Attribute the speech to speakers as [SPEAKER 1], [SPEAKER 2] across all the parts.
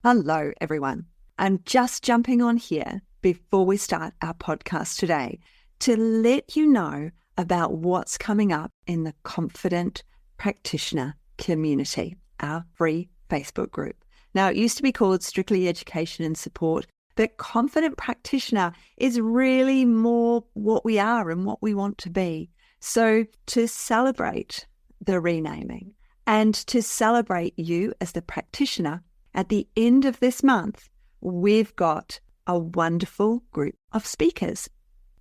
[SPEAKER 1] Hello, everyone. I'm just jumping on here before we start our podcast today to let you know about what's coming up in the Confident Practitioner Community, our free Facebook group. Now, it used to be called Strictly Education and Support, but Confident Practitioner is really more what we are and what we want to be. So to celebrate the renaming and to celebrate you as the practitioner, at the end of this month, we've got a wonderful group of speakers.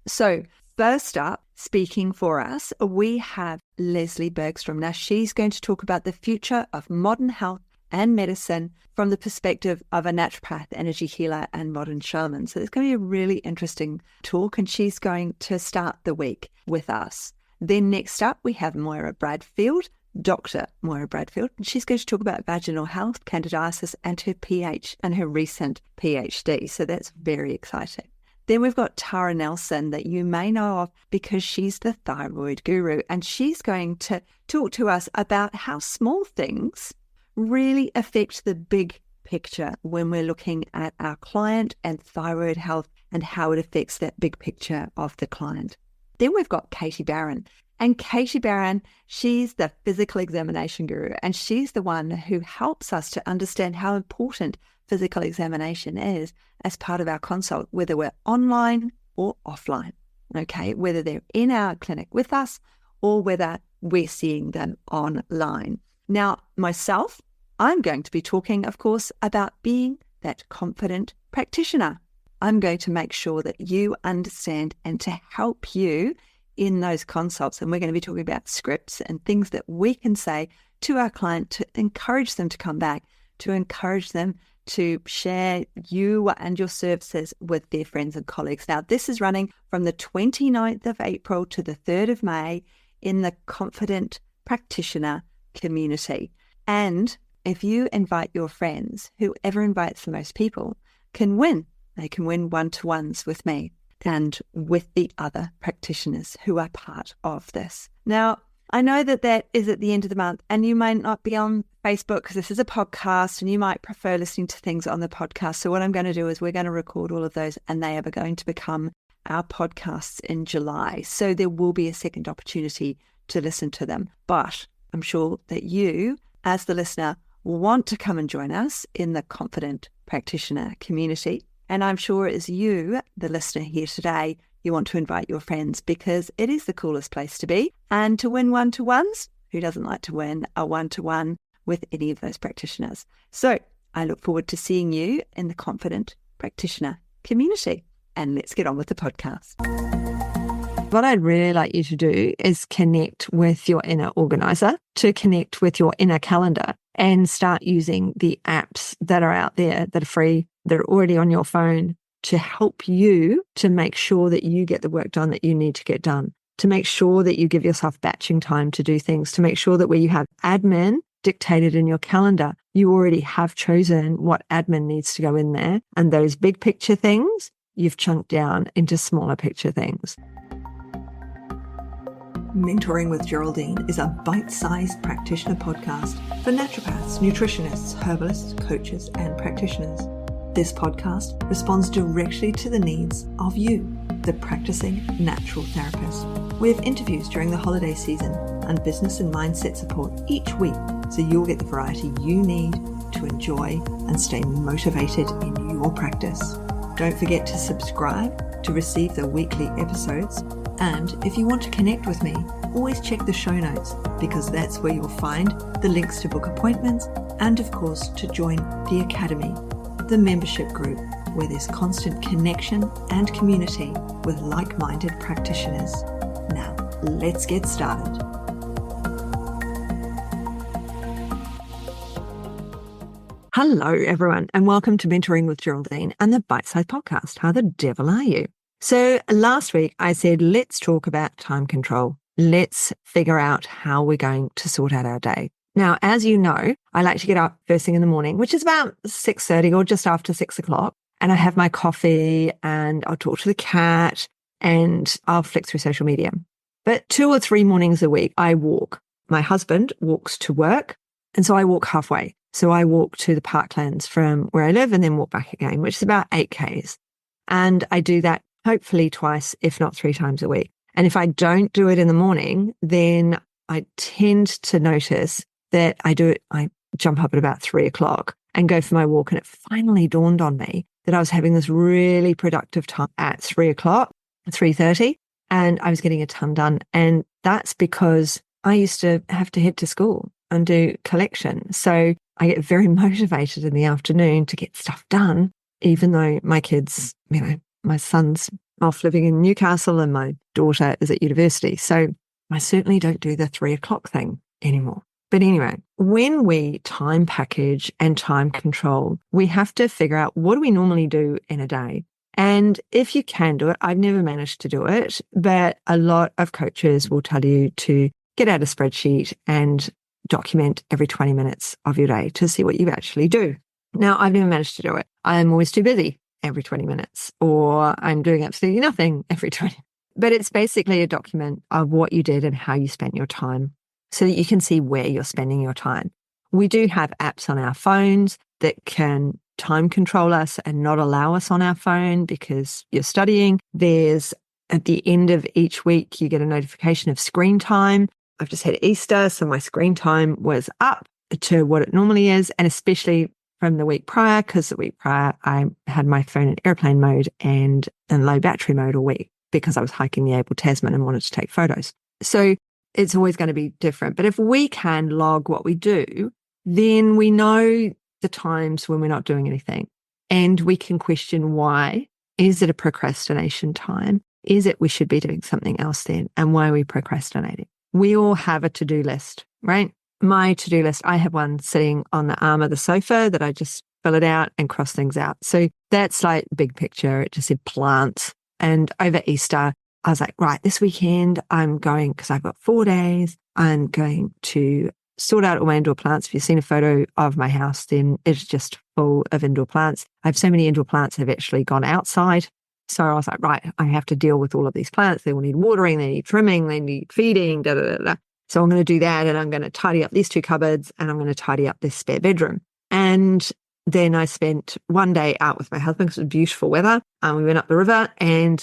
[SPEAKER 1] So first up, speaking for us, we have Leslie Bergstrom. Now, she's going to talk about the future of modern health and medicine from the perspective of a naturopath, energy healer, and modern shaman. So it's going to be a really interesting talk, and she's going to start the week with us. Then next up, we have Moira Bradfield, Dr. Moira Bradfield, and she's going to talk about vaginal health, candidiasis, and her recent PhD. So that's very exciting. Then we've got Tara Nelson, that you may know of because she's the thyroid guru, and she's going to talk to us about how small things really affect the big picture when we're looking at our client and thyroid health and how it affects that big picture of the client. Then we've got Katie Barron. And Katie Barron, she's the physical examination guru, and she's the one who helps us to understand how important physical examination is as part of our consult, whether we're online or offline, okay? Whether they're in our clinic with us or whether we're seeing them online. Now, myself, I'm going to be talking, of course, about being that confident practitioner. I'm going to make sure that you understand and to help you in those consults. And we're going to be talking about scripts and things that we can say to our client to encourage them to come back, to encourage them to share you and your services with their friends and colleagues. Now, this is running from the 29th of April to the 3rd of May in the Confident Practitioner Community. And if you invite your friends, whoever invites the most people can win. They can win one-to-ones with me and with the other practitioners who are part of this. Now, I know that is at the end of the month, and you might not be on Facebook because this is a podcast and you might prefer listening to things on the podcast. So what I'm going to do is we're going to record all of those, and they are going to become our podcasts in July. So there will be a second opportunity to listen to them. But I'm sure that you, as the listener, will want to come and join us in the Confident Practitioner Community. And I'm sure as you, the listener here today, you want to invite your friends because it is the coolest place to be. And to win one-to-ones, who doesn't like to win a one-to-one with any of those practitioners? So I look forward to seeing you in the Confident Practitioner Community. And let's get on with the podcast.
[SPEAKER 2] What I'd really like you to do is connect with your inner organizer, to connect with your inner calendar, and start using the apps that are out there that are free, that are already on your phone, to help you to make sure that you get the work done that you need to get done, to make sure that you give yourself batching time to do things, to make sure that where you have admin dictated in your calendar, you already have chosen what admin needs to go in there. And those big picture things, you've chunked down into smaller picture things.
[SPEAKER 1] Mentoring with Geraldine is a bite-sized practitioner podcast for naturopaths, nutritionists, herbalists, coaches, and practitioners. This podcast responds directly to the needs of you, the practicing natural therapist. We have interviews during the holiday season and business and mindset support each week, so you'll get the variety you need to enjoy and stay motivated in your practice. Don't forget to subscribe to receive the weekly episodes. And if you want to connect with me, always check the show notes because that's where you'll find the links to book appointments and, of course, to join the Academy, the membership group where there's constant connection and community with like-minded practitioners. Now, let's get started.
[SPEAKER 2] Hello, everyone, and welcome to Mentoring with Geraldine and the Bite Size Podcast. How the devil are you? So last week I said, let's talk about time control. Let's figure out how we're going to sort out our day. Now, as you know, I like to get up first thing in the morning, which is about 6:30 or just after 6 o'clock. And I have my coffee and I'll talk to the cat and I'll flick through social media. But 2 or 3 mornings a week, I walk. My husband walks to work. And so I walk halfway. So I walk to the parklands from where I live and then walk back again, which is about 8Ks. And I do that hopefully twice, if not 3 times a week. And if I don't do it in the morning, then I tend to notice that I jump up at about 3 o'clock and go for my walk. And it finally dawned on me that I was having this really productive time at 3 o'clock, 3:30, and I was getting a ton done. And that's because I used to have to head to school and do collection. So I get very motivated in the afternoon to get stuff done, even though my kids, my son's off living in Newcastle and my daughter is at university. So I certainly don't do the 3 o'clock thing anymore. But anyway, when we time package and time control, we have to figure out what do we normally do in a day. And if you can do it, I've never managed to do it, but a lot of coaches will tell you to get out a spreadsheet and document every 20 minutes of your day to see what you actually do. Now, I've never managed to do it. I'm always too busy every 20 minutes, or I'm doing absolutely nothing every 20. But it's basically a document of what you did and how you spent your time so that you can see where you're spending your time. We do have apps on our phones that can time control us and not allow us on our phone because you're studying. There's at the end of each week, you get a notification of screen time. I've just had Easter, so my screen time was up to what it normally is, and especially from the week prior, because the week prior I had my phone in airplane mode and in low battery mode all week because I was hiking the Abel Tasman and wanted to take photos. So it's always going to be different. But if we can log what we do, then we know the times when we're not doing anything, and we can question why. Is it a procrastination time? Is it we should be doing something else then? And why are we procrastinating? We all have a to-do list, right? My to-do list, I have one sitting on the arm of the sofa that I just fill it out and cross things out. So that's like big picture. It just said plants. And over Easter, I was like, right, this weekend I'm going, because I've got 4 days, I'm going to sort out all my indoor plants. If you've seen a photo of my house, then it's just full of indoor plants. I have so many indoor plants that have actually gone outside. So I was like, right, I have to deal with all of these plants. They all need watering, they need trimming, they need feeding, da, da, da, da. So I'm going to do that, and I'm going to tidy up these 2 cupboards, and I'm going to tidy up this spare bedroom. And then I spent one day out with my husband because it was beautiful weather. We went up the river and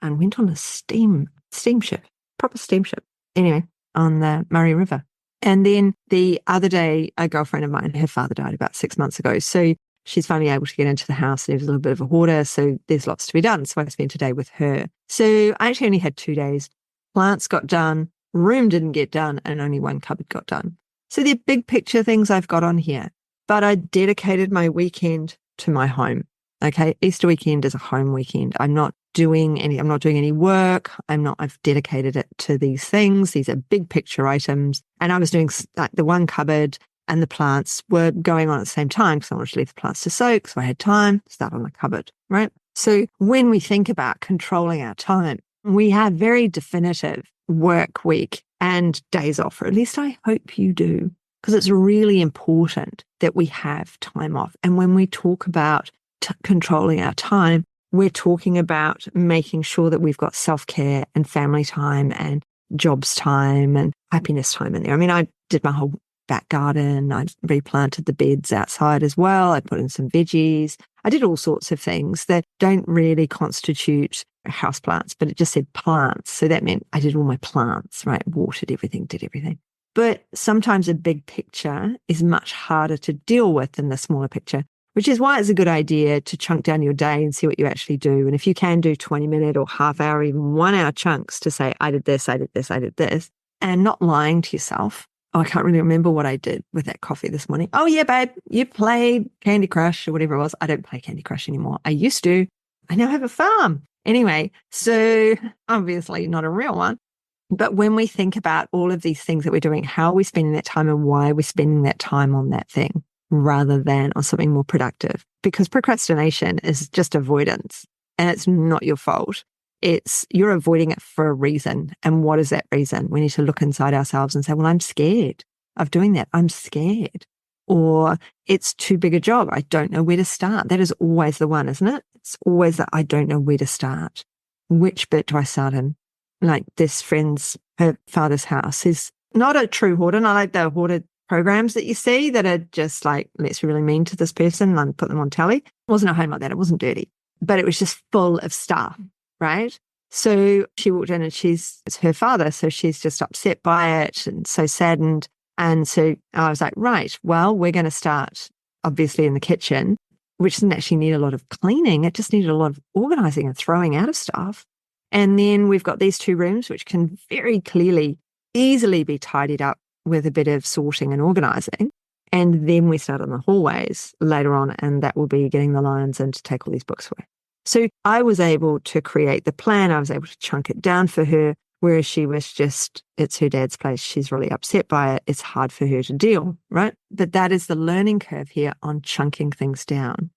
[SPEAKER 2] went on a steamship, proper steamship. Anyway, on the Murray River. And then the other day, a girlfriend of mine, her father died about 6 months ago. So she's finally able to get into the house. There was a little bit of a hoarder, so there's lots to be done. So I spent a day with her. So I actually only had 2 days. Plants got done, room didn't get done, and only 1 cupboard got done. So they're big picture things I've got on here. But I dedicated my weekend to my home. Okay, Easter weekend is a home weekend. I'm not doing any work. I've dedicated it to these things. These are big picture items. And I was doing like the 1 cupboard, and the plants were going on at the same time because I wanted to leave the plants to soak. So I had time to start on the cupboard, right? So when we think about controlling our time, we have very definitive work week and days off, or at least I hope you do, because it's really important that we have time off. And when we talk about controlling our time, we're talking about making sure that we've got self-care and family time and jobs time and happiness time in there. I mean, I did my whole back garden. I replanted the beds outside as well. I put in some veggies. I did all sorts of things that don't really constitute houseplants, but it just said plants. So that meant I did all my plants, right? Watered everything, did everything. But sometimes a big picture is much harder to deal with than the smaller picture, which is why it's a good idea to chunk down your day and see what you actually do. And if you can do 20-minute or half-hour, even 1-hour chunks to say, I did this, I did this, I did this, and not lying to yourself. Oh, I can't really remember what I did with that coffee this morning. Oh, yeah, babe, you played Candy Crush or whatever it was. I don't play Candy Crush anymore. I used to. I now have a farm. Anyway, so obviously not a real one. But when we think about all of these things that we're doing, how are we spending that time and why are we spending that time on that thing rather than on something more productive? Because procrastination is just avoidance, and it's not your fault. You're avoiding it for a reason. And what is that reason? We need to look inside ourselves and say, well, I'm scared of doing that. I'm scared. Or it's too big a job. I don't know where to start. That is always the one, isn't it? It's always that I don't know where to start. Which bit do I start in? Like this friend's, her father's house is not a true hoarder, not like the hoarded programs that you see that are just like, let's be really mean to this person and put them on telly. It wasn't a home like that. It wasn't dirty, but it was just full of stuff, right? So she walked in and it's her father. So she's just upset by it and so saddened. And so I was like, right, well, we're going to start obviously in the kitchen, which didn't actually need a lot of cleaning. It just needed a lot of organizing and throwing out of stuff. And then we've got these 2 rooms, which can very clearly, easily be tidied up with a bit of sorting and organizing. And then we start on the hallways later on, and that will be getting the lions in to take all these books away. So I was able to create the plan. I was able to chunk it down for her, whereas she was just, it's her dad's place. She's really upset by it. It's hard for her to deal, right? But that is the learning curve here on chunking things down.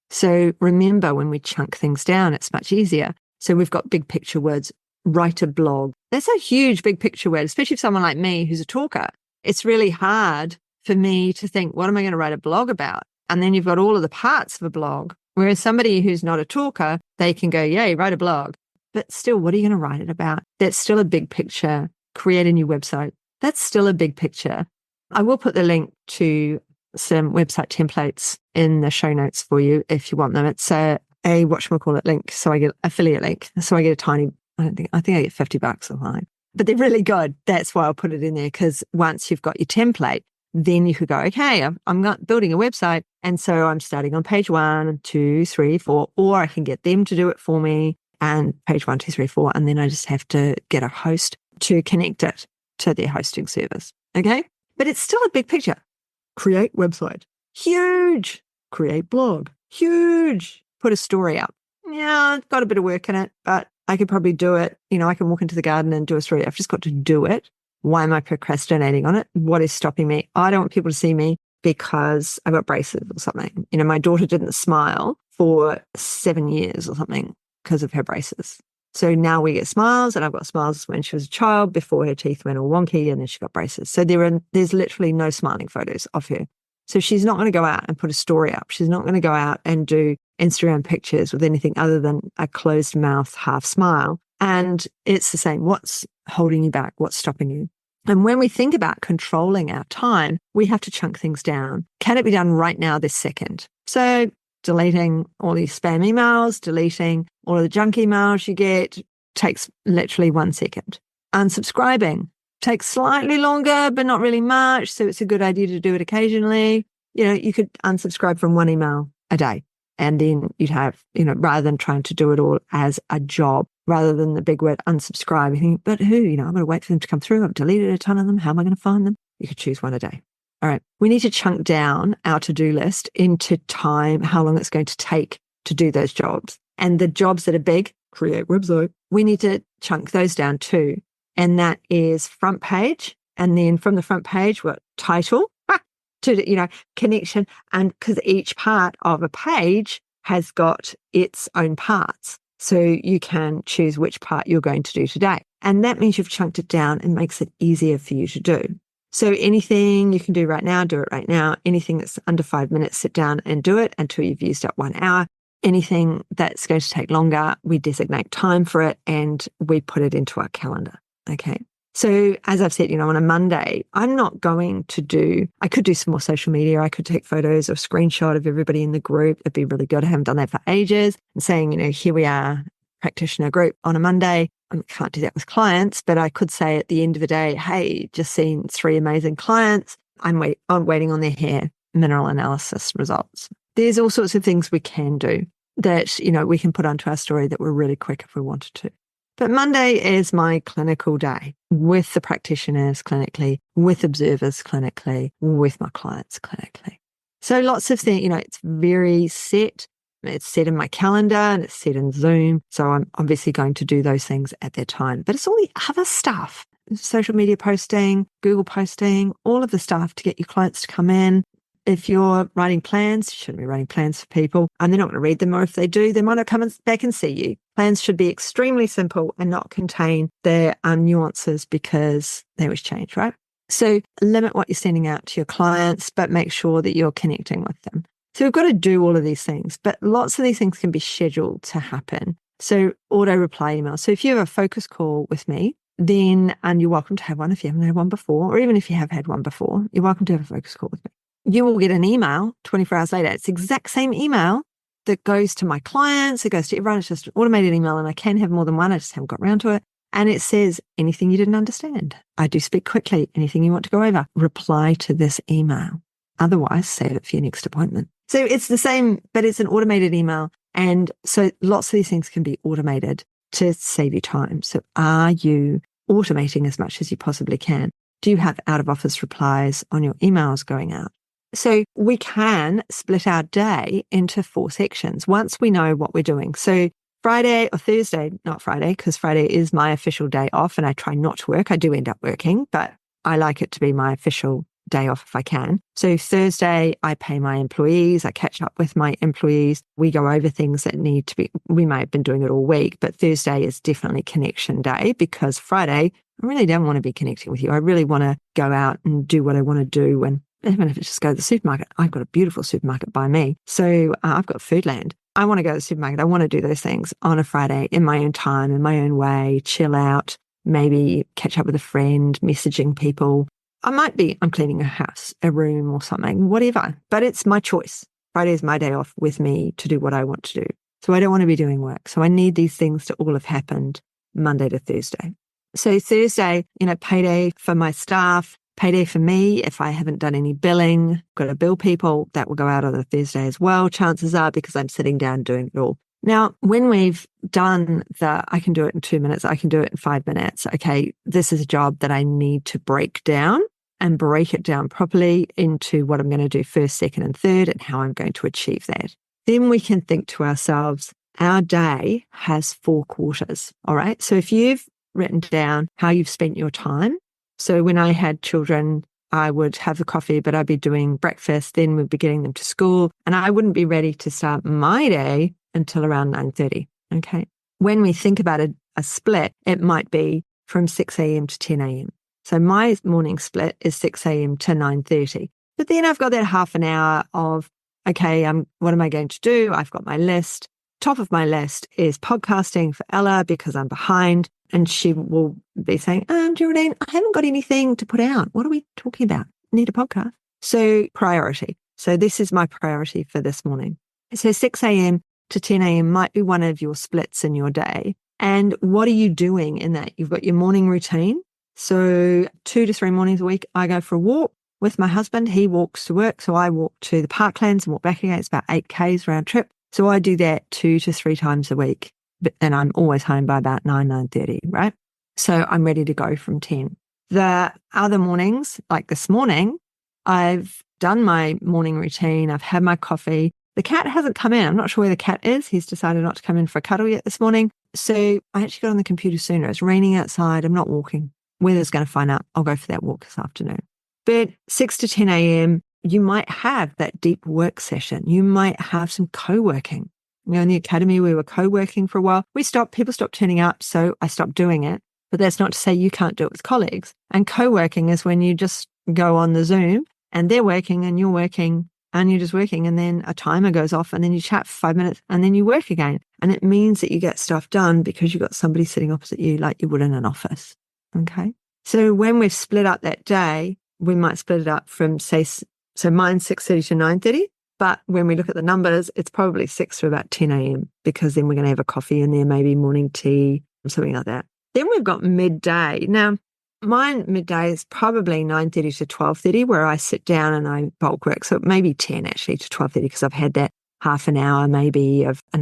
[SPEAKER 2] So remember, when we chunk things down, it's much easier. So we've got big picture words, write a blog. That's a huge big picture word, especially for someone like me who's a talker. It's really hard for me to think, what am I going to write a blog about? And then you've got all of the parts of a blog. Whereas somebody who's not a talker, they can go, yay, write a blog. But still, what are you going to write it about? That's still a big picture. Create a new website. That's still a big picture. I will put the link to some website templates in the show notes for you if you want them. It's a whatchamacallit link. So I get affiliate link. So I get a tiny, I think I get $50 or something. But they're really good. That's why I'll put it in there, because once you've got your template, then you could go, okay, I'm not building a website. And so I'm starting on page 1, 2, 3, 4, or I can get them to do it for me. And page 1, 2, 3, 4. And then I just have to get a host to connect it to their hosting service. Okay. But it's still a big picture. Create website. Huge. Create blog. Huge. Put a story up. Yeah, it's got a bit of work in it, but I could probably do it. I can walk into the garden and do a story. I've just got to do it. Why am I procrastinating on it? What is stopping me? I don't want people to see me because I've got braces or something. My daughter didn't smile for 7 years or something because of her braces. So now we get smiles, and I've got smiles when she was a child before her teeth went all wonky and then she got braces. So there's literally no smiling photos of her. So she's not going to go out and put a story up. She's not going to go out and do Instagram pictures with anything other than a closed mouth, half smile. And it's the same. What's holding you back? What's stopping you? And when we think about controlling our time, we have to chunk things down. Can it be done right now, this second? So deleting all these spam emails, deleting all of the junk emails you get takes literally 1 second. Unsubscribing takes slightly longer, but not really much. So it's a good idea to do it occasionally. You could unsubscribe from 1 email a day. And then you'd have, rather than trying to do it all as a job, rather than the big word unsubscribe, you think, but who, I'm going to wait for them to come through. I've deleted a ton of them. How am I going to find them? You could choose 1 a day. All right. We need to chunk down our to-do list into time, how long it's going to take to do those jobs. And the jobs that are big, create website, we need to chunk those down too. And that is front page. And then from the front page, what title to, connection. And because each part of a page has got its own parts. So you can choose which part you're going to do today. And that means you've chunked it down and makes it easier for you to do. So anything you can do right now, do it right now. Anything that's under 5 minutes, sit down and do it until you've used up 1 hour. Anything that's going to take longer, we designate time for it and we put it into our calendar. Okay. So as I've said, on a Monday, I'm not going to I could do some more social media. I could take photos or screenshot of everybody in the group. It'd be really good. I haven't done that for ages. And saying, here we are, practitioner group on a Monday. I can't do that with clients, but I could say at the end of the day, hey, just seen 3 amazing clients. I'm waiting on their hair mineral analysis results. There's all sorts of things we can do that, we can put onto our story that were really quick if we wanted to. But Monday is my clinical day with the practitioners clinically, with observers clinically, with my clients clinically. So lots of things, it's very set. It's set in my calendar and it's set in Zoom. So I'm obviously going to do those things at their time. But it's all the other stuff, social media posting, Google posting, all of the stuff to get your clients to come in. If you're writing plans, you shouldn't be writing plans for people and they're not going to read them. Or if they do, they might not come back and see you. Plans should be extremely simple and not contain their nuances because they always change, right? So limit what you're sending out to your clients, but make sure that you're connecting with them. So we've got to do all of these things, but lots of these things can be scheduled to happen. So auto reply email. So if you have a focus call with me, and you're welcome to have one if you haven't had one before, or even if you have had one before, you're welcome to have a focus call with me. You will get an email 24 hours later. It's the exact same email that goes to my clients, it goes to everyone. It's just an automated email, and I can have more than one. I just haven't got around to it. And it says, anything you didn't understand, I do speak quickly, anything you want to go over, reply to this email. Otherwise, save it for your next appointment. So it's the same, but it's an automated email. And so lots of these things can be automated to save you time. So are you automating as much as you possibly can? Do you have out of office replies on your emails going out? So we can split our day into 4 sections once we know what we're doing. So Friday or Thursday, not Friday, because Friday is my official day off and I try not to work. I do end up working, but I like it to be my official day off if I can. So Thursday, I pay my employees. I catch up with my employees. We go over things that need to be, we may have been doing it all week, but Thursday is definitely connection day because Friday, I really don't want to be connecting with you. I really want to go out and do what I want to do. And even if it's just go to the supermarket, I've got a beautiful supermarket by me. So I've got Foodland. I want to go to the supermarket. I want to do those things on a Friday in my own time, in my own way, chill out, maybe catch up with a friend, messaging people. I'm cleaning a house, a room or something, whatever, but it's my choice. Friday is my day off with me to do what I want to do. So I don't want to be doing work. So I need these things to all have happened Monday to Thursday. So Thursday, payday for my staff, payday for me. If I haven't done any billing, got to bill people, that will go out on a Thursday as well. Chances are because I'm sitting down doing it all. Now, when we've done I can do it in 2 minutes, I can do it in 5 minutes. Okay, this is a job that I need to break down and break it down properly into what I'm going to do first, second, and third, and how I'm going to achieve that. Then we can think to ourselves, our day has 4 quarters. All right. So if you've written down how you've spent your time, so when I had children, I would have the coffee, but I'd be doing breakfast, then we'd be getting them to school, and I wouldn't be ready to start my day until around 9:30. Okay. When we think about a split, it might be from 6 a.m. to 10 a.m. So my morning split is 6 a.m. to 9:30. But then I've got that half an hour of, okay, what am I going to do? I've got my list. Top of my list is podcasting for Ella because I'm behind. And she will be saying, Geraldine, I haven't got anything to put out. What are we talking about? Need a podcast. So priority. So this is my priority for this morning. So 6 a.m. to 10 a.m. might be one of your splits in your day. And what are you doing in that? You've got your morning routine. So 2 to 3 mornings a week, I go for a walk with my husband. He walks to work. So I walk to the parklands and walk back again. It's about 8 Ks round trip. So I do that 2 to 3 times a week. And I'm always home by about 9:30, right? So I'm ready to go from 10. The other mornings, like this morning, I've done my morning routine. I've had my coffee. The cat hasn't come in. I'm not sure where the cat is. He's decided not to come in for a cuddle yet this morning. So I actually got on the computer sooner. It's raining outside. I'm not walking. Weather's going to find out. I'll go for that walk this afternoon. But 6 to 10 a.m., you might have that deep work session. You might have some co-working. In the academy, we were co-working for a while. People stopped turning up, so I stopped doing it. But that's not to say you can't do it with colleagues. And co-working is when you just go on the Zoom and they're working and you're working and you're just working, and then a timer goes off and then you chat for 5 minutes and then you work again. And it means that you get stuff done because you've got somebody sitting opposite you like you would in an office. Okay. So when we've split up that day, we might split it up from so mine's 6:30 to 9:30. But when we look at the numbers, it's probably 6 to about 10 a.m. because then we're going to have a coffee in there, maybe morning tea, something like that. Then we've got midday. Now, mine midday is probably 9:30 to 12:30 where I sit down and I bulk work. So maybe 10 actually to 12:30 because I've had that half an hour maybe of a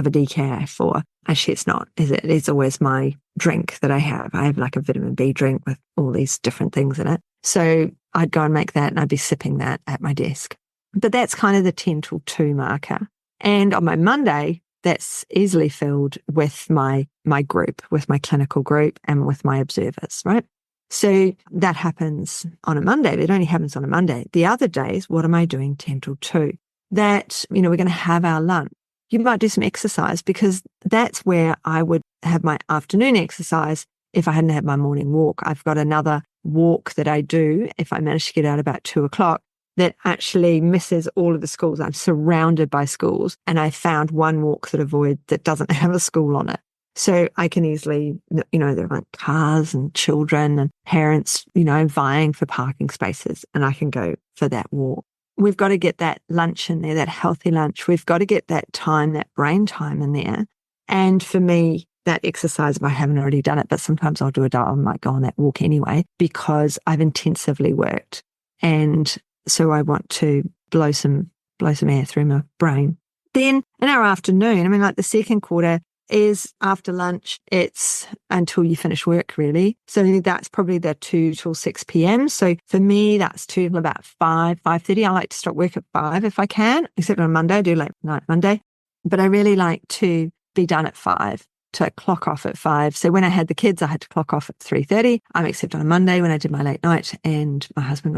[SPEAKER 2] decaf, or actually it's not, is it? It's always my drink that I have. I have like a vitamin B drink with all these different things in it. So I'd go and make that and I'd be sipping that at my desk. But that's kind of the 10 till 2 marker. And on my Monday, that's easily filled with my group, with my clinical group and with my observers, right? So that happens on a Monday. It only happens on a Monday. The other days, what am I doing 10 till 2? That, we're going to have our lunch. You might do some exercise because that's where I would have my afternoon exercise if I hadn't had my morning walk. I've got another walk that I do if I manage to get out about 2 o'clock. That actually misses all of the schools. I'm surrounded by schools, and I found one walk that doesn't have a school on it. So I can easily, there are cars and children and parents, vying for parking spaces, and I can go for that walk. We've got to get that lunch in there, that healthy lunch. We've got to get that time, that brain time in there. And for me, that exercise, if I haven't already done it, but sometimes I'll do it, I might go on that walk anyway, because I've intensively worked. And so I want to blow some air through my brain. Then in our afternoon, like the second quarter is after lunch, it's until you finish work, really. So that's probably the 2 till 6 p.m. So for me, that's 2 till about 5:30. I like to stop work at 5 if I can, except on Monday, I do late night Monday. But I really like to be done at 5, to clock off at 5. So when I had the kids, I had to clock off at 3:30. Except on a Monday when I did my late night, and my husband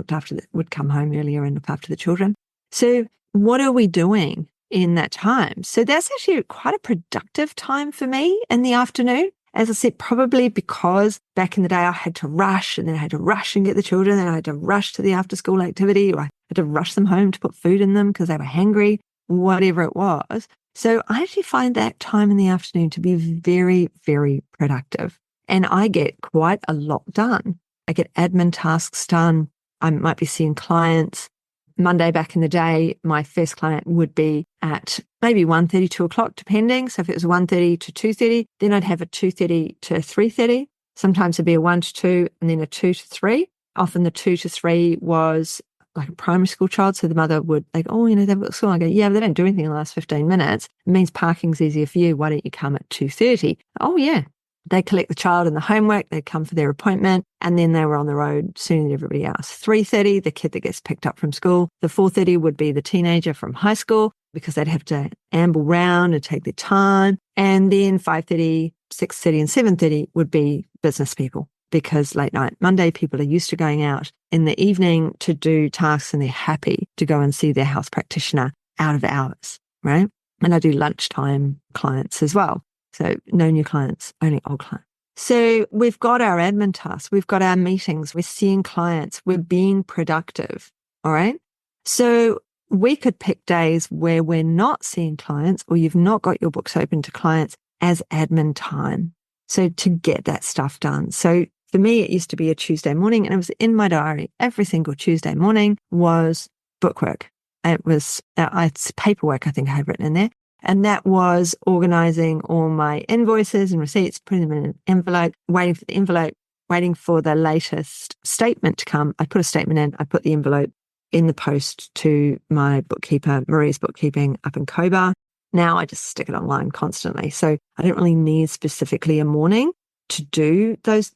[SPEAKER 2] would come home earlier and look after the children. So what are we doing in that time? So that's actually quite a productive time for me in the afternoon. As I said, probably because back in the day I had to rush, and then I had to rush and get the children, and I had to rush to the after school activity, or I had to rush them home to put food in them because they were hungry, whatever it was. So I actually find that time in the afternoon to be very, very productive. And I get quite a lot done. I get admin tasks done. I might be seeing clients. Monday back in the day, my first client would be at maybe 1:30, 2 o'clock, depending. So if it was 1:30 to 2:30, then I'd have a 2:30 to 3:30. Sometimes it'd be a 1 to 2 and then a 2 to 3. Often the 2 to 3 was like a primary school child. So the mother would they've got school. I go, yeah, but they don't do anything in the last 15 minutes. It means parking's easier for you. Why don't you come at 2:30? Oh, yeah. They collect the child and the homework, they come for their appointment, and then they were on the road sooner than everybody else. 3:30, the kid that gets picked up from school. The 4:30 would be the teenager from high school, because they'd have to amble round and take their time. And then 5:30, 6:30 and 7:30 would be business people, because late night Monday people are used to going out in the evening to do tasks, and they're happy to go and see their health practitioner out of hours, right? And I do lunchtime clients as well. So no new clients, only old clients. So we've got our admin tasks, we've got our meetings, we're seeing clients, we're being productive, all right? So we could pick days where we're not seeing clients, or you've not got your books open to clients, as admin time. So to get that stuff done. So for me, it used to be a Tuesday morning, and it was in my diary. Every single Tuesday morning was bookwork. It was it's paperwork, I think I had written in there. And that was organizing all my invoices and receipts, putting them in an envelope, waiting for the envelope, waiting for the latest statement to come. I put a statement in, I put the envelope in the post to my bookkeeper, Marie's Bookkeeping up in Cobar. Now I just stick it online constantly. So I don't really need specifically a morning to do those,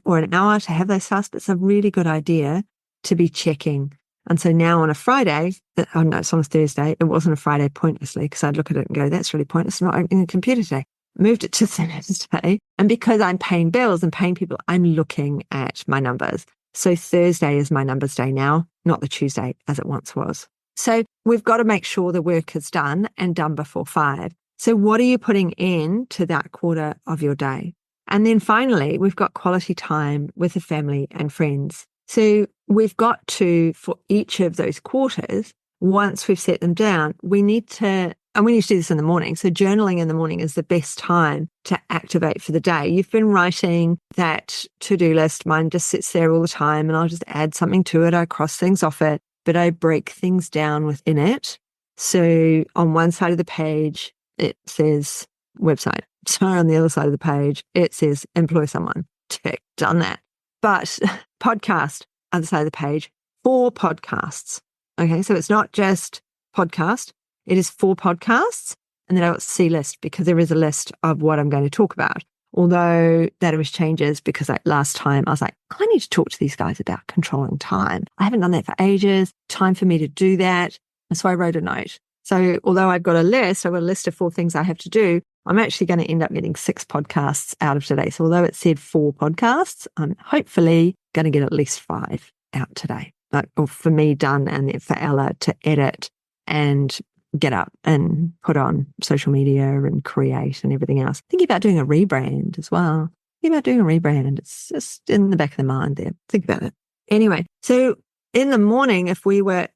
[SPEAKER 2] or an hour to have those tasks. It's a really good idea to be checking. And so now on a Friday, it's on a Thursday. It wasn't a Friday pointlessly, because I'd look at it and go, that's really pointless. I'm not opening a computer today. Moved it to Thursday. And because I'm paying bills and paying people, I'm looking at my numbers. So Thursday is my numbers day now, not the Tuesday as it once was. So we've got to make sure the work is done and done before 5. So what are you putting in to that quarter of your day? And then finally, we've got quality time with the family and friends. So we've got to, for each of those quarters, once we've set them down, we need to do this in the morning. So journaling in the morning is the best time to activate for the day. You've been writing that to-do list. Mine just sits there all the time, and I'll just add something to it. I cross things off it, but I break things down within it. So on one side of the page, it says website. So on the other side of the page, it says employ someone. Tick, done that. But podcast, other side of the page, 4 podcasts. Okay, so it's not just podcast, it is 4 podcasts. And then I've got C list, because there is a list of what I'm going to talk about. Although that always changes, because like last time I was like, I need to talk to these guys about controlling time. I haven't done that for ages. Time for me to do that. And so I wrote a note. So although I've got a list of 4 things I have to do, I'm actually going to end up getting 6 podcasts out of today. So although it said 4 podcasts, I'm hopefully going to get at least 5 out today. Or for me done, and then for Ella to edit and get up and put on social media and create and everything else. Thinking about doing a rebrand as well. It's just in the back of the mind there. Think about it. Anyway, so in the morning,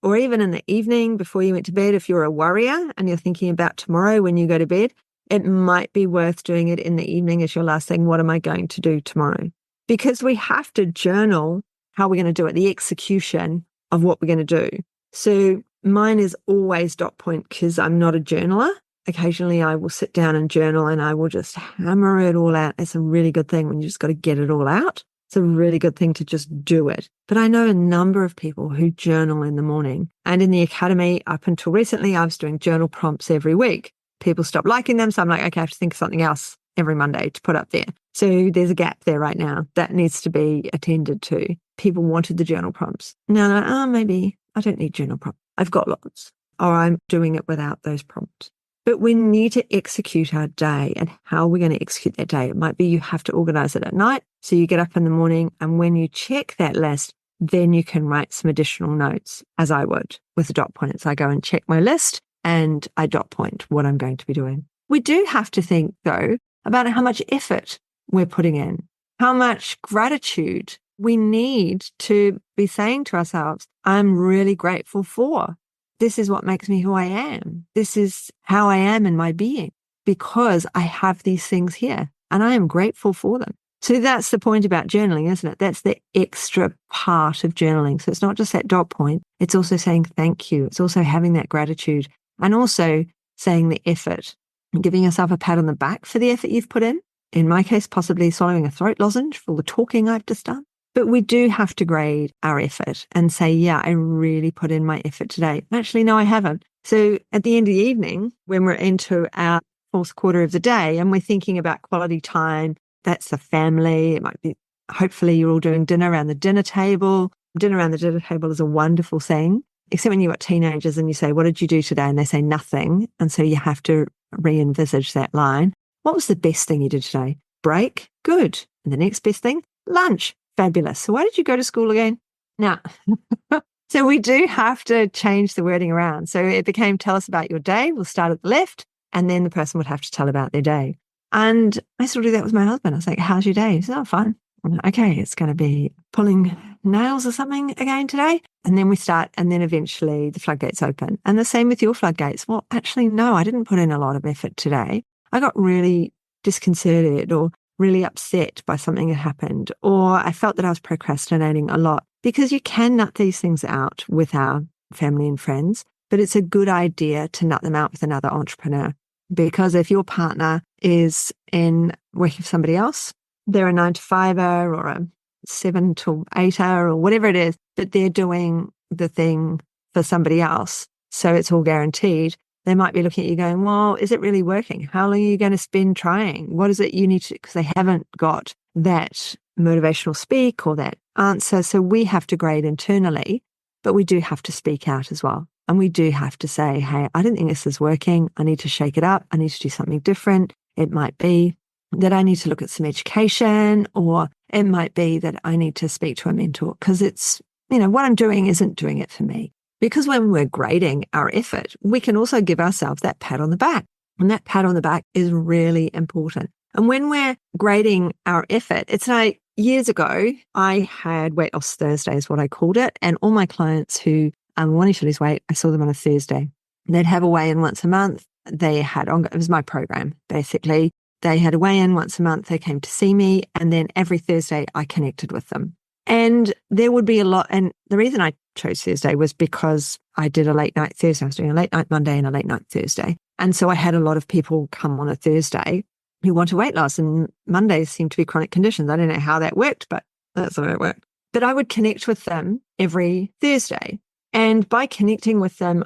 [SPEAKER 2] or even in the evening before you went to bed, if you're a worrier and you're thinking about tomorrow when you go to bed, it might be worth doing it in the evening as your last thing. What am I going to do tomorrow? Because we have to journal how we're going to do it, the execution of what we're going to do. So mine is always dot point because I'm not a journaler. Occasionally I will sit down and journal and I will just hammer it all out. It's a really good thing when you just got to get it all out. It's a really good thing to just do it. But I know a number of people who journal in the morning. And in the academy, up until recently, I was doing journal prompts every week. People stopped liking them. So I'm like, okay, I have to think of something else every Monday to put up there. So there's a gap there right now that needs to be attended to. People wanted the journal prompts. No, maybe I don't need journal prompts. I've got lots. Or I'm doing it without those prompts. But we need to execute our day, and how we're going to execute that day. It might be you have to organize it at night. So you get up in the morning, and when you check that list, then you can write some additional notes, as I would with the dot points. I go and check my list and I dot point what I'm going to be doing. We do have to think, though, about how much effort we're putting in, how much gratitude we need to be saying to ourselves, I'm really grateful for. This is what makes me who I am. This is how I am in my being because I have these things here and I am grateful for them. So that's the point about journaling, isn't it? That's the extra part of journaling. So it's not just that dot point. It's also saying thank you. It's also having that gratitude and also saying the effort and giving yourself a pat on the back for the effort you've put in. In my case, possibly swallowing a throat lozenge for all the talking I've just done. But we do have to grade our effort and say, yeah, I really put in my effort today. Actually, no, I haven't. So at the end of the evening, when we're into our fourth quarter of the day and we're thinking about quality time, that's the family. It might be, hopefully you're all doing dinner around the dinner table. Dinner around the dinner table is a wonderful thing, except when you've got teenagers and you say, what did you do today? And they say nothing. And so you have to re-envisage that line. What was the best thing you did today? Break? Good. And the next best thing? Lunch. Fabulous. So why did you go to school again? Now, so we do have to change the wording around. So it became, tell us about your day. We'll start at the left. And then the person would have to tell about their day. And I still do that with my husband. I was like, how's your day? He said, oh, fine. I'm like, okay, it's going to be pulling nails or something again today. And then we start, and then eventually the floodgates open. And the same with your floodgates. Well, actually, no, I didn't put in a lot of effort today. I got really disconcerted or really upset by something that happened, or I felt that I was procrastinating a lot, because you can nut these things out with our family and friends, but it's a good idea to nut them out with another entrepreneur. Because if your partner is in working for somebody else, they're a 9-to-5er or a 7-to-8er or whatever it is, but they're doing the thing for somebody else, so it's all guaranteed. They might be looking at you going, well, is it really working? How long are you going to spend trying? What is it you need to, because they haven't got that motivational speak or that answer. So we have to grade internally, but we do have to speak out as well. And we do have to say, hey, I don't think this is working. I need to shake it up. I need to do something different. It might be that I need to look at some education, or it might be that I need to speak to a mentor because it's, what I'm doing isn't doing it for me. Because when we're grading our effort, we can also give ourselves that pat on the back. And that pat on the back is really important. And when we're grading our effort, it's like years ago, I had Weight Loss Thursday is what I called it. And all my clients who wanted to lose weight, I saw them on a Thursday. They'd have a weigh-in once a month. They had, it was my program, basically. They had a weigh-in once a month. They came to see me. And then every Thursday, I connected with them. And there would be a lot. And the reason I chose Thursday was because I did a late night Thursday. I was doing a late night Monday and a late night Thursday. And so I had a lot of people come on a Thursday who want to weight loss, and Mondays seem to be chronic conditions. I don't know how that worked, but that's the way it worked. But I would connect with them every Thursday. And by connecting with them,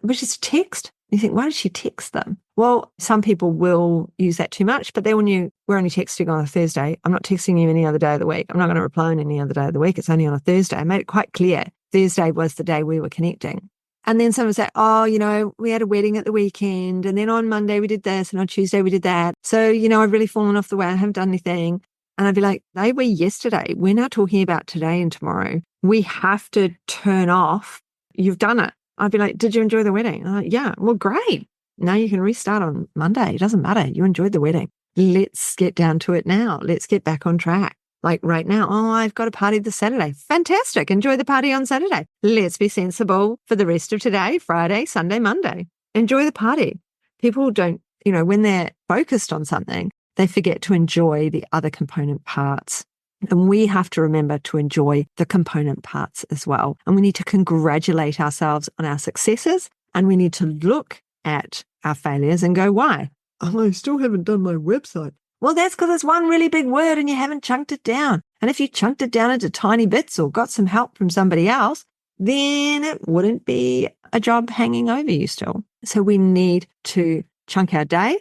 [SPEAKER 2] which is text, you think, why did she text them? Well, some people will use that too much, but they all knew we're only texting on a Thursday. I'm not texting you any other day of the week. I'm not going to reply on any other day of the week. It's only on a Thursday. I made it quite clear. Thursday was the day we were connecting. And then someone would say, oh, we had a wedding at the weekend. And then on Monday we did this. And on Tuesday we did that. So, I've really fallen off the way. I haven't done anything. And I'd be like, they were yesterday. We're now talking about today and tomorrow. We have to turn off. You've done it. I'd be like, did you enjoy the wedding? Yeah. Well, great. Now you can restart on Monday. It doesn't matter. You enjoyed the wedding. Let's get down to it now. Let's get back on track. Like right now, I've got a party this Saturday. Fantastic. Enjoy the party on Saturday. Let's be sensible for the rest of today, Friday, Sunday, Monday. Enjoy the party. People don't when they're focused on something, they forget to enjoy the other component parts. And we have to remember to enjoy the component parts as well. And we need to congratulate ourselves on our successes. And we need to look at our failures and go, why? Oh, I still haven't done my website. Well, that's because it's one really big word and you haven't chunked it down. And if you chunked it down into tiny bits or got some help from somebody else, then it wouldn't be a job hanging over you still. So we need to chunk our day,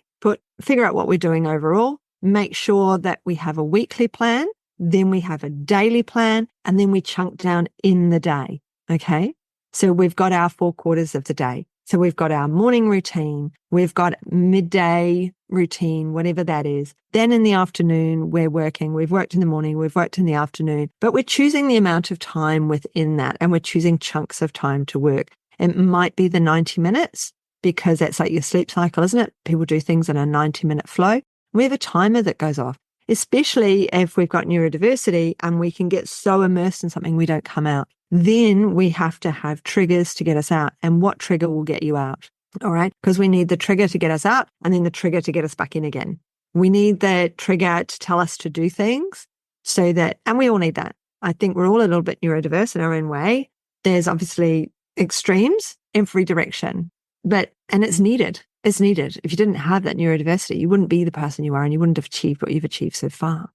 [SPEAKER 2] figure out what we're doing overall, make sure that we have a weekly plan, then we have a daily plan, and then we chunk down in the day. Okay. So we've got our 4 quarters of the day. So we've got our morning routine, we've got midday routine, whatever that is. Then in the afternoon, we're working. We've worked in the morning, we've worked in the afternoon, but we're choosing the amount of time within that, and we're choosing chunks of time to work. It might be the 90 minutes because that's like your sleep cycle, isn't it? People do things in a 90-minute flow. We have a timer that goes off, especially if we've got neurodiversity and we can get so immersed in something we don't come out. Then we have to have triggers to get us out. And what trigger will get you out? All right. Because we need the trigger to get us out and then the trigger to get us back in again. We need the trigger to tell us to do things so that, and we all need that. I think we're all a little bit neurodiverse in our own way. There's obviously extremes in every direction, and it's needed. It's needed. If you didn't have that neurodiversity, you wouldn't be the person you are and you wouldn't have achieved what you've achieved so far.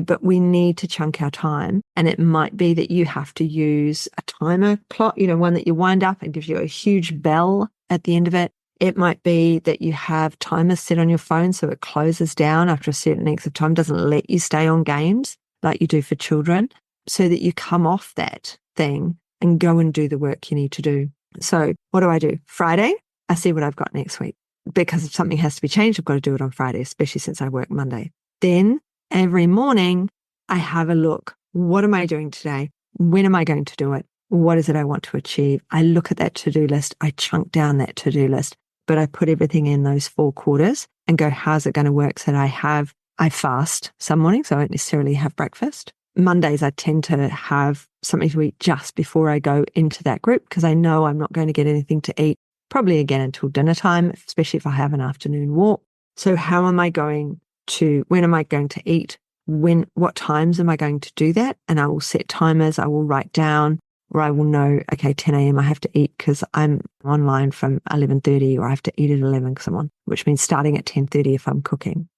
[SPEAKER 2] But we need to chunk our time, and it might be that you have to use a timer clock, one that you wind up and gives you a huge bell at the end of it. It might be that you have timers set on your phone so it closes down after a certain length of time, doesn't let you stay on games like you do for children, so that you come off that thing and go and do the work you need to do. So what do? Friday, I see what I've got next week. Because if something has to be changed, I've got to do it on Friday, especially since I work Monday. Then every morning, I have a look. What am I doing today? When am I going to do it? What is it I want to achieve? I look at that to-do list. I chunk down that to-do list, but I put everything in those 4 quarters and go, how's it going to work? So that I fast some mornings. So I don't necessarily have breakfast. Mondays, I tend to have something to eat just before I go into that group because I know I'm not going to get anything to eat probably again until dinner time, especially if I have an afternoon walk. So when am I going to eat? What times am I going to do that? And I will set timers. I will write down, or I will know, okay, 10 a.m. I have to eat because I'm online from 11:30, or I have to eat at 11 because I'm on, which means starting at 10:30 if I'm cooking.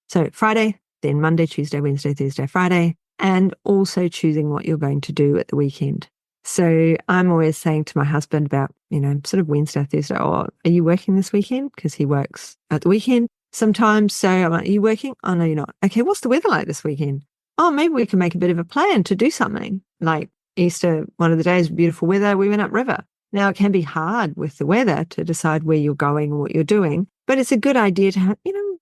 [SPEAKER 2] So Friday, then Monday, Tuesday, Wednesday, Thursday, Friday, and also choosing what you're going to do at the weekend. So I'm always saying to my husband about, sort of Wednesday, Thursday, are you working this weekend? Because he works at the weekend sometimes. So I'm like, are you working? Oh, no, you're not. Okay, what's the weather like this weekend? Oh, maybe we can make a bit of a plan to do something. Like Easter, one of the days, beautiful weather, we went upriver. Now, it can be hard with the weather to decide where you're going or what you're doing, but it's a good idea to have,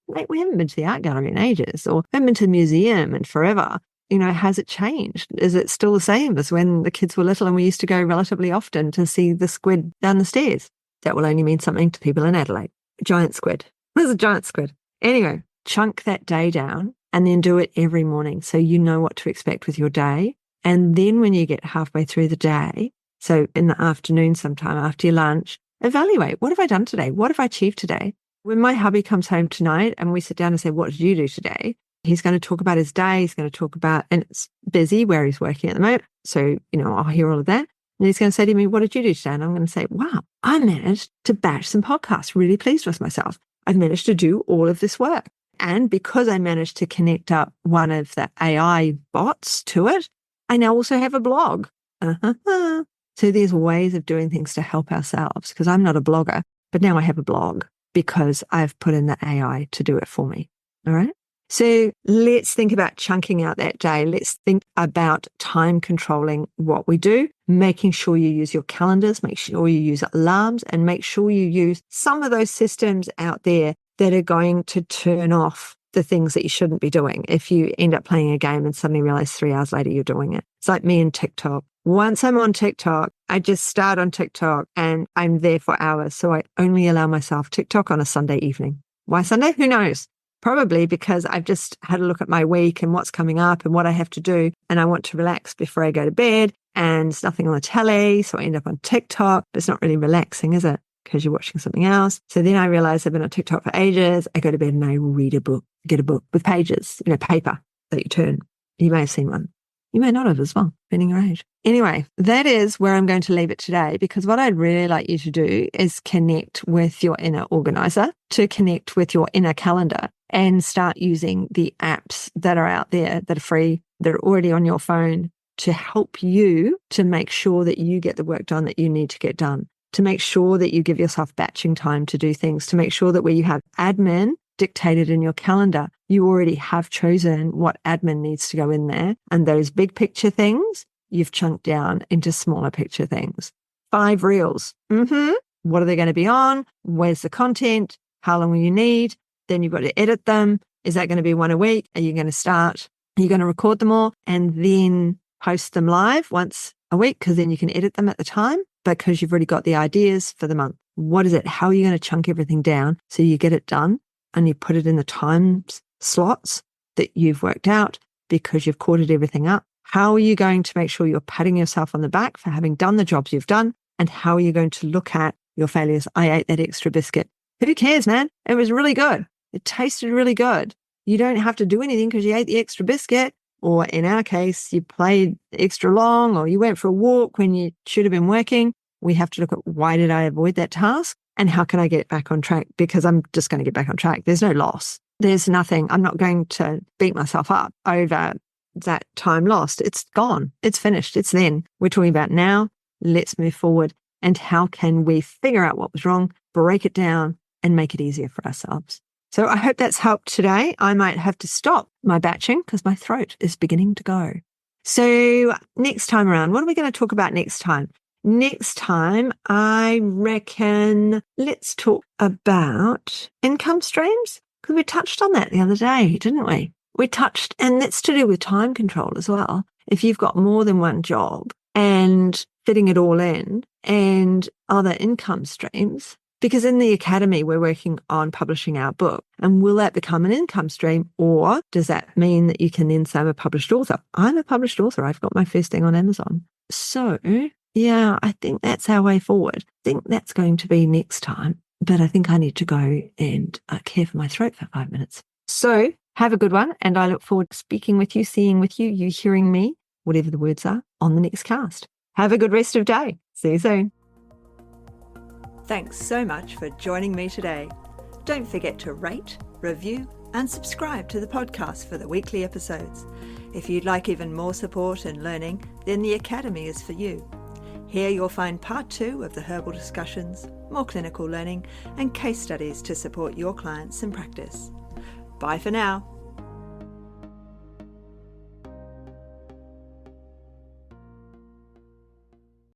[SPEAKER 2] mate, we haven't been to the art gallery in ages, or haven't been to the museum in forever. Has it changed? Is it still the same as when the kids were little and we used to go relatively often to see the squid down the stairs? That will only mean something to people in Adelaide. A giant squid. There's a giant squid. Anyway, chunk that day down and then do it every morning so you know what to expect with your day. And then when you get halfway through the day, so in the afternoon sometime after your lunch, evaluate, what have I done today? What have I achieved today? When my hubby comes home tonight and we sit down and say, what did you do today? He's going to talk about his day. He's going to talk about, and it's busy where he's working at the moment. So, I'll hear all of that. And he's going to say to me, what did you do today? And I'm going to say, wow, I managed to batch some podcasts. Really pleased with myself. I've managed to do all of this work. And because I managed to connect up one of the AI bots to it, I now also have a blog. So there's ways of doing things to help ourselves, because I'm not a blogger, but now I have a blog because I've put in the AI to do it for me. All right. So let's think about chunking out that day. Let's think about time controlling what we do, making sure you use your calendars, make sure you use alarms, and make sure you use some of those systems out there that are going to turn off the things that you shouldn't be doing. If you end up playing a game and suddenly realize 3 hours later you're doing it. It's like me and TikTok. Once I'm on TikTok, I just start on TikTok and I'm there for hours. So I only allow myself TikTok on a Sunday evening. Why Sunday? Who knows? Probably because I've just had a look at my week and what's coming up and what I have to do. And I want to relax before I go to bed, and there's nothing on the telly. So I end up on TikTok, but it's not really relaxing, is it? because you're watching something else. So then I realized I've been on TikTok for ages. I go to bed and I read a book, get a book with pages, paper that you turn. You may have seen one. You may not have as well, depending your age. Anyway, that is where I'm going to leave it today, because what I'd really like you to do is connect with your inner organizer, to connect with your inner calendar, and start using the apps that are out there that are free, that are already on your phone, to help you to make sure that you get the work done that you need to get done, to make sure that you give yourself batching time to do things, to make sure that where you have admin dictated in your calendar, you already have chosen what admin needs to go in there. And those big picture things, you've chunked down into smaller picture things. 5 reels. What are they going to be on? Where's the content? How long will you need? Then you've got to edit them. Is that going to be one a week? Are you going to start? Are you going to record them all and then post them live once a week? Because then you can edit them at the time, because you've already got the ideas for the month. What is it? How are you going to chunk everything down so you get it done and you put it in the time slots that you've worked out because you've corded everything up? How are you going to make sure you're patting yourself on the back for having done the jobs you've done? And how are you going to look at your failures? I ate that extra biscuit. Who cares, man? It was really good. It tasted really good. You don't have to do anything because you ate the extra biscuit. Or in our case, you played extra long, or you went for a walk when you should have been working. We have to look at, why did I avoid that task? And how can I get back on track? Because I'm just going to get back on track. There's no loss. There's nothing. I'm not going to beat myself up over that time lost. It's gone. It's finished. It's then. We're talking about now. Let's move forward. And how can we figure out what was wrong, break it down, and make it easier for ourselves? So I hope that's helped today. I might have to stop my batching because my throat is beginning to go. So next time around, what are we going to talk about next time? Next time, I reckon let's talk about income streams, because we touched on that the other day, didn't we? We touched, and that's to do with time control as well. If you've got more than one job and fitting it all in, and other income streams, because in the academy, we're working on publishing our book. And will that become an income stream? Or does that mean that you can then say, I'm a published author? I'm a published author. I've got my first thing on Amazon. So yeah, I think that's our way forward. I think that's going to be next time. But I think I need to go and care for my throat for 5 minutes. So have a good one. And I look forward to speaking with you, seeing with you, you hearing me, whatever the words are, on the next cast. Have a good rest of day. See you soon.
[SPEAKER 1] Thanks so much for joining me today. Don't forget to rate, review, and subscribe to the podcast for the weekly episodes. If you'd like even more support and learning, then the Academy is for you. Here you'll find part 2 of the herbal discussions, more clinical learning, and case studies to support your clients in practice. Bye for now.